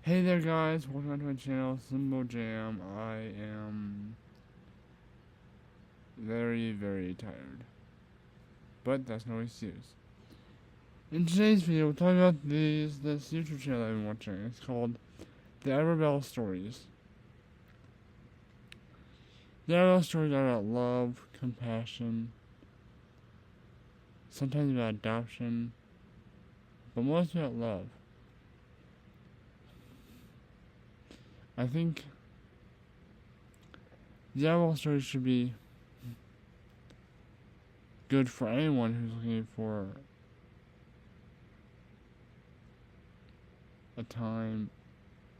Hey there guys, welcome to my channel, Simbo Jam. I am very, very tired. But that's no excuse. In today's video, we're talking about this YouTube channel I've been watching. It's called The Arabelle Stories. The Arabelle Stories are about love, compassion, sometimes about adoption, but mostly about love. I think the Arabelle Stories should be good for anyone who's looking for a time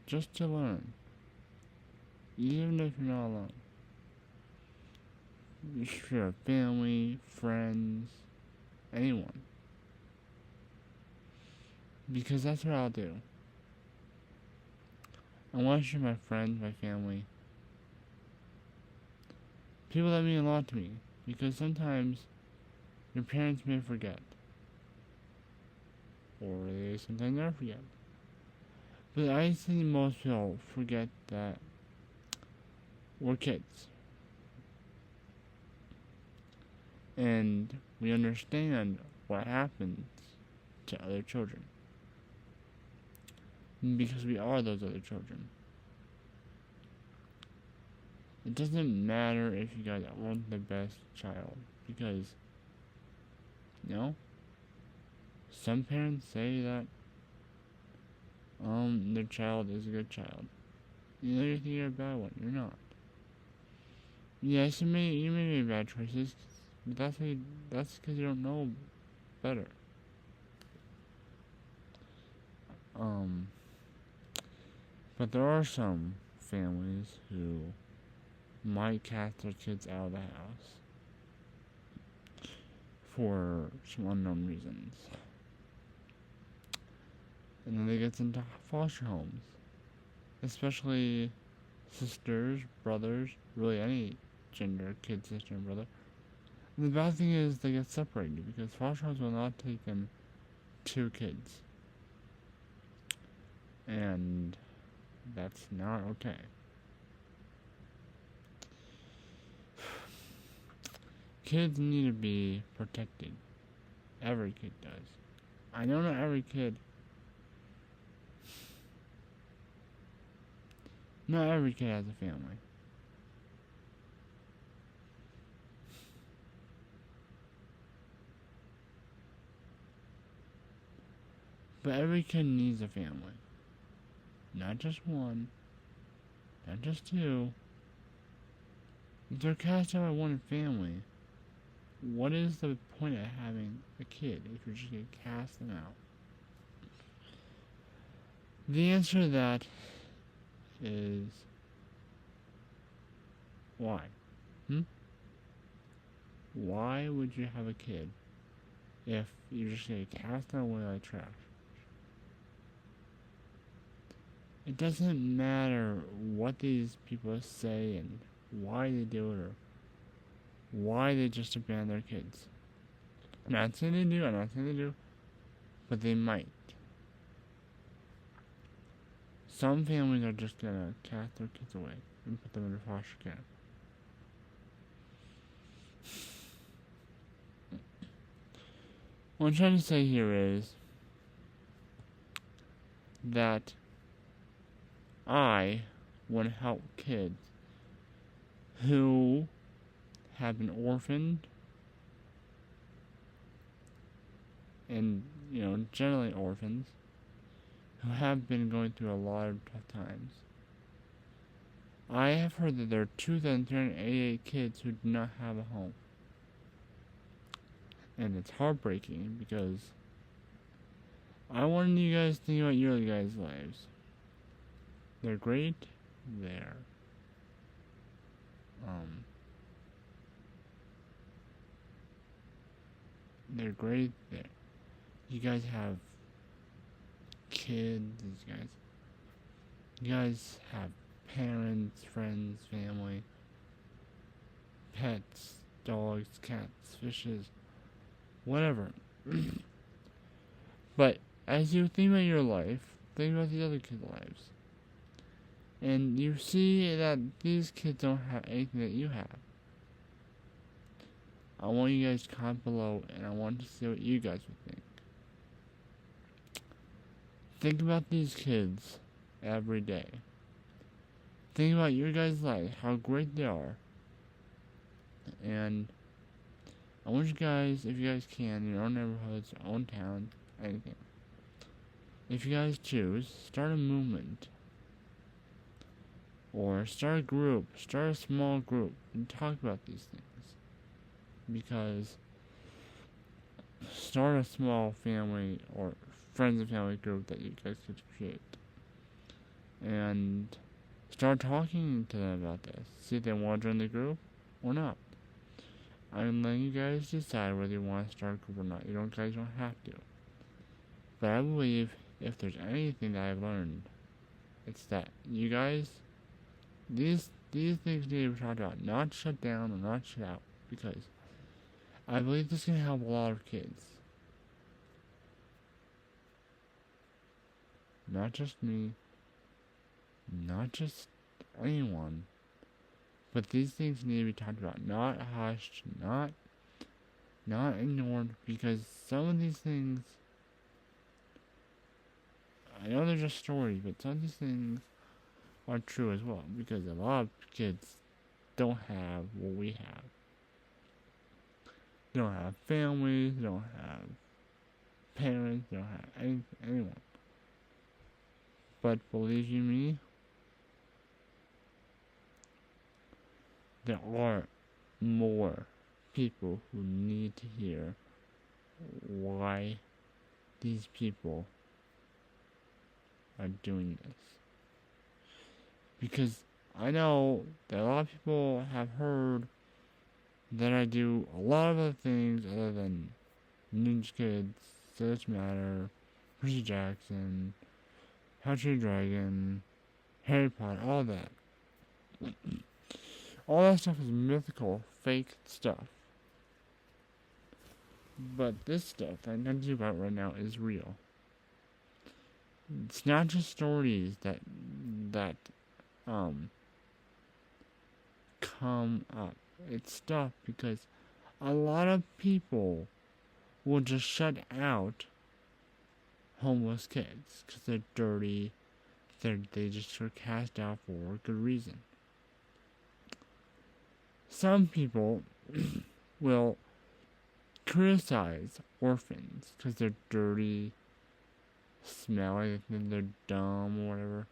just to learn, even if you're not alone. You should share family, friends, anyone. Because that's what I'll do. I want to share my friends, my family, people that mean a lot to me. Because sometimes your parents may forget. Or they sometimes never forget. But I think most people forget that we're kids. And we understand what happens to other children. Because we are those other children. It doesn't matter if you guys aren't the best child. Because, some parents say that their child is a good child. You think you're a bad one. You're not. Yes, you may make bad choices, but that's because you don't know better. But there are some families who might cast their kids out of the house for some unknown reasons. And then they get into foster homes. Especially sisters, brothers, really any gender, kid, sister, and brother. And the bad thing is they get separated because foster homes will not take in 2 kids. And that's not okay. Kids need to be protected. Every kid does. I know not every kid. Not every kid has a family. But every kid needs a family. Not just one. Not just 2. If they're cast out of one family, what is the point of having a kid if you're just going to cast them out? The answer to that is why? Why would you have a kid if you're just going to cast them away like trash? It doesn't matter what these people say and why they do it or why they just abandon their kids. I'm not saying they do, but they might. Some families are just gonna cast their kids away and put them in foster care. What I'm trying to say here is that I want to help kids who have been orphaned and, generally orphans who have been going through a lot of tough times. I have heard that there are 2,388 kids who do not have a home. And it's heartbreaking because I wanted you guys to think about your guys' lives. They're great. They're great. You guys have kids. You guys have parents, friends, family, pets, dogs, cats, fishes, whatever. But as you think about your life, think about these other kids' lives. And you see that these kids don't have anything that you have. I want you guys to comment below, and I want to see what you guys would think. Think about these kids every day. Think about your guys' life, how great they are. And I want you guys, if you guys can, in your own neighborhoods, own town, anything. If you guys choose, start a movement. Or start a group, start a small group, and talk about these things. Because start a small family or friends and family group that you guys could create. And start talking to them about this. See if they want to join the group or not. I'm letting you guys decide whether you want to start a group or not. You guys don't have to. But I believe if there's anything that I've learned, it's that you guys, these things need to be talked about, not shut down or not shut out, because I believe this can help a lot of kids. Not just me, not just anyone, but these things need to be talked about, not hushed, not ignored, because some of these things, I know they're just stories, but some of these things are true as well, because a lot of kids don't have what we have. They don't have families, they don't have parents, they don't have anyone. But believe you me, there are more people who need to hear why these people are doing this. Because I know that a lot of people have heard that I do a lot of other things other than Ninja Kids, Search Matter, Percy Jackson, How to Train Your Dragon, Harry Potter, all that. All that stuff is mythical, fake stuff. But this stuff that I'm talking about right now is real. It's not just stories that come up. It's stuff because a lot of people will just shut out homeless kids because they're dirty. They just are cast out for a good reason. Some people will criticize orphans because they're dirty, smelly, they're dumb or whatever.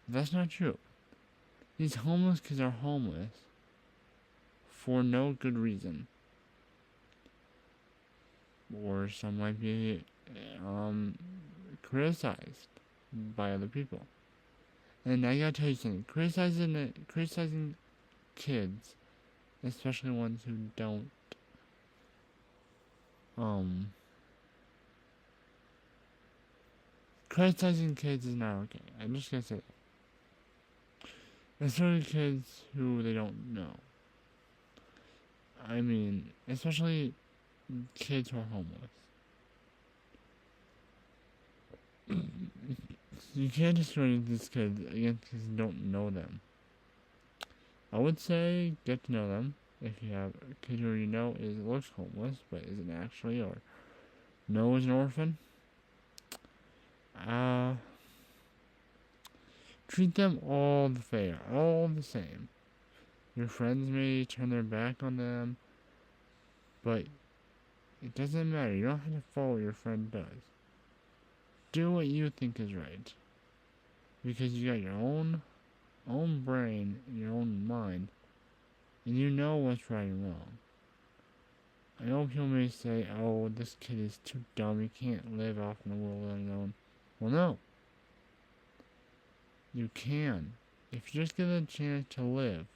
That's not true. These homeless kids are homeless for no good reason. Or some might be criticized by other people. And I gotta tell you something, criticizing kids, especially ones who don't criticizing kids is not okay. I'm just gonna say that. Especially kids who they don't know. I mean, especially kids who are homeless. You can't discriminate these kids against because you don't know them. I would say get to know them. If you have a kid who you know looks homeless but isn't actually, or knows an orphan, treat them all fair, all the same. Your friends may turn their back on them, but it doesn't matter. You don't have to follow what your friend does. Do what you think is right. Because you got your own brain, your own mind, and you know what's right and wrong. I know people may say, oh, this kid is too dumb, he can't live off in the world alone. Well, no. You can. If you just give them a chance to live.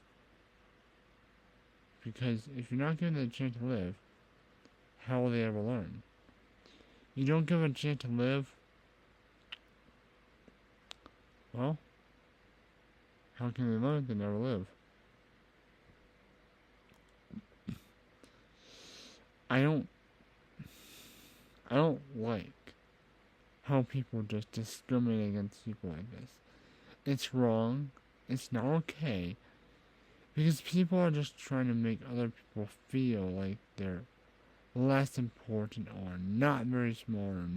Because if you're not giving them a chance to live, how will they ever learn? You don't give them a chance to live, well, how can they learn if they never live? I don't like how how people just discriminate against people like this. It's wrong. It's not okay. Because people are just trying to make other people feel like they're less important or not very smart or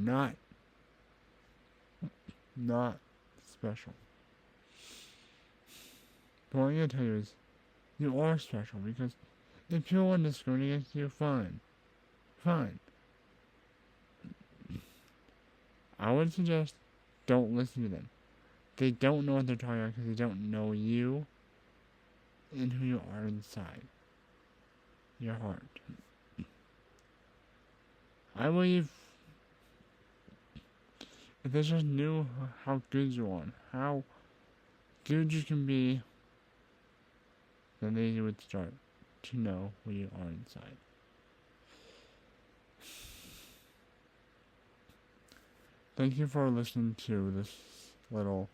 not special. But what I'm gonna tell you is you are special because if people want to discriminate against you, fine. Fine. I would suggest don't listen to them. They don't know what they're talking about because they don't know you and who you are inside. Your heart. I believe if they just knew how good you are, how good you can be, then they would start to know who you are inside. Thank you for listening to this little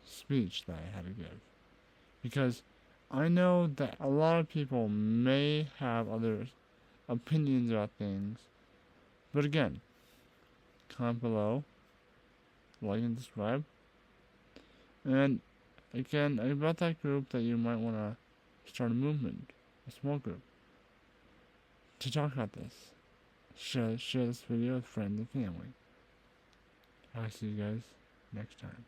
speech that I had to give. Because I know that a lot of people may have other opinions about things. But again, comment below, like and subscribe. And again, about that group that you might want to start a movement, a small group, to talk about this. Share this video with friends and family. I'll see you guys next time.